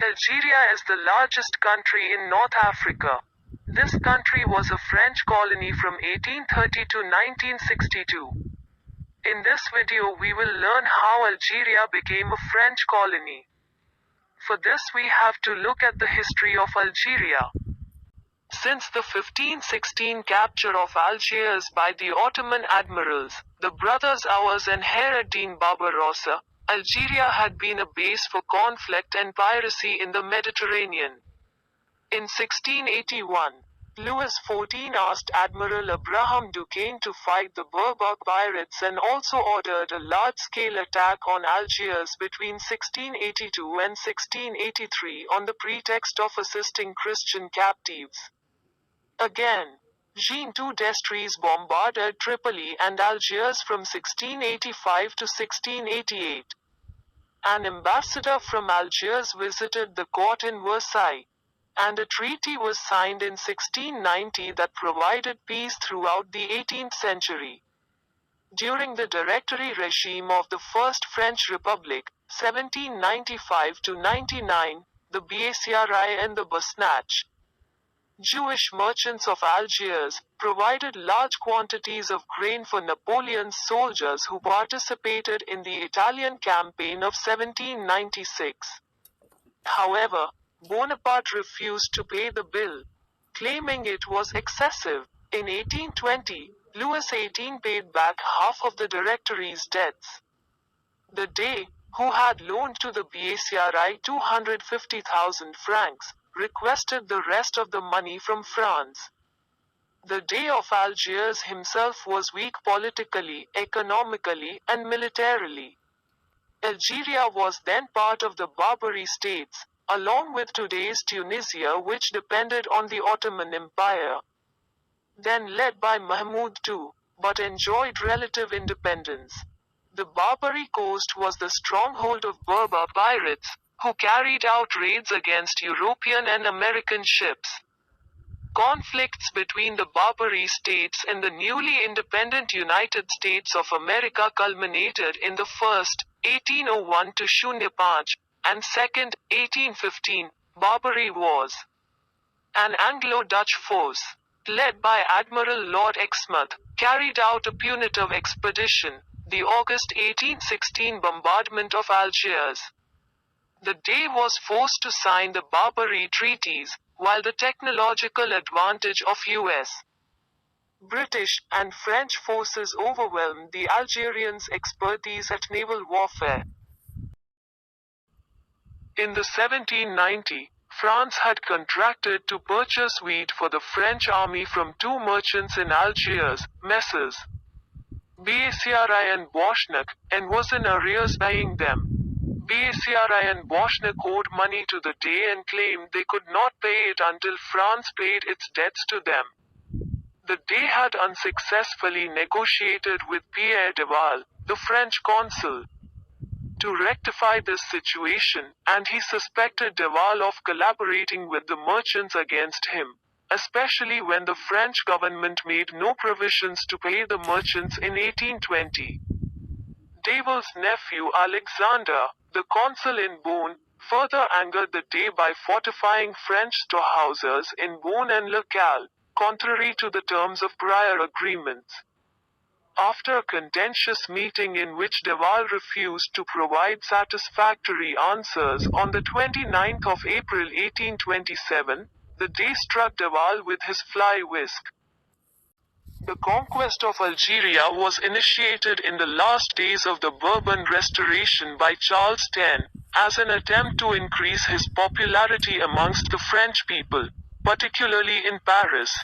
Algeria is the largest country in North Africa. This country was a French colony from 1830 to 1962. In this video we will learn how Algeria became a French colony. For this we have to look at the history of Algeria. Since the 1516 capture of Algiers by the Ottoman admirals, the brothers Awaz and Khaireddin Barbarossa, Algeria had been a base for conflict and piracy in the Mediterranean. In 1681, Louis XIV asked Admiral Abraham Duquesne to fight the Berber pirates and also ordered a large-scale attack on Algiers between 1682 and 1683 on the pretext of assisting Christian captives. Again, Jean II d'Estrées bombarded Tripoli and Algiers from 1685 to 1688. An ambassador from Algiers visited the court in Versailles, and a treaty was signed in 1690 that provided peace throughout the 18th century. During the Directory regime of the First French Republic, 1795 to 99, the Bacri and the Basnach, Jewish merchants of Algiers, provided large quantities of grain for Napoleon's soldiers who participated in the Italian campaign of 1796. However, Bonaparte refused to pay the bill, claiming it was excessive. In 1820, Louis XVIII paid back half of the Directory's debts. The Dey, who had loaned to the Bacri 250,000 francs, requested the rest of the money from France. The Dey of Algiers himself was weak politically, economically, and militarily. Algeria was then part of the Barbary states, along with today's Tunisia, which depended on the Ottoman Empire, then led by Mahmud II, but enjoyed relative independence. The Barbary Coast was the stronghold of Berber pirates, who carried out raids against European and American ships. Conflicts between the Barbary states and the newly independent United States of America culminated in the first, 1801 to 05, and second, 1815, Barbary Wars. An Anglo-Dutch force, led by Admiral Lord Exmouth, carried out a punitive expedition, the August 1816 bombardment of Algiers. The Dey was forced to sign the Barbary treaties, while the technological advantage of U.S., British, and French forces overwhelmed the Algerians' expertise at naval warfare. In the 1790, France had contracted to purchase wheat for the French army from two merchants in Algiers, Messrs. Bacri and Boschnac, and was in arrears paying them. Bacri and Boschnac owed money to the Dey and claimed they could not pay it until France paid its debts to them. The Dey had unsuccessfully negotiated with Pierre de Waal, the French consul, to rectify this situation, and he suspected de Waal of collaborating with the merchants against him, especially when the French government made no provisions to pay the merchants in 1820. De Waal's nephew Alexander, the consul in Beaune, further angered the Dey by fortifying French storehouses in Beaune and Le Cal, contrary to the terms of prior agreements. After a contentious meeting in which de Waal refused to provide satisfactory answers, on the 29th of April 1827, the Dey struck de Waal with his fly whisk. The conquest of Algeria was initiated in the last days of the Bourbon Restoration by Charles X, as an attempt to increase his popularity amongst the French people, particularly in Paris,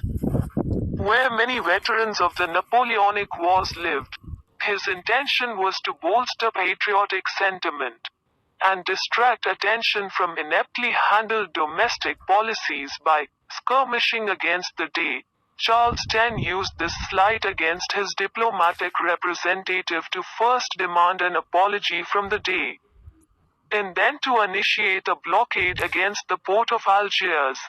where many veterans of the Napoleonic Wars lived. His intention was to bolster patriotic sentiment and distract attention from ineptly handled domestic policies by skirmishing against the Dey. Charles X used this slight against his diplomatic representative to first demand an apology from the Dey, and then to initiate a blockade against the port of Algiers.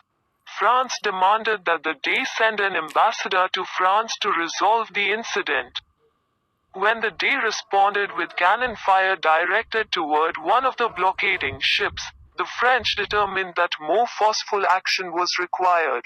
France demanded that the Dey send an ambassador to France to resolve the incident. When the Dey responded with cannon fire directed toward one of the blockading ships, The French determined that more forceful action was required.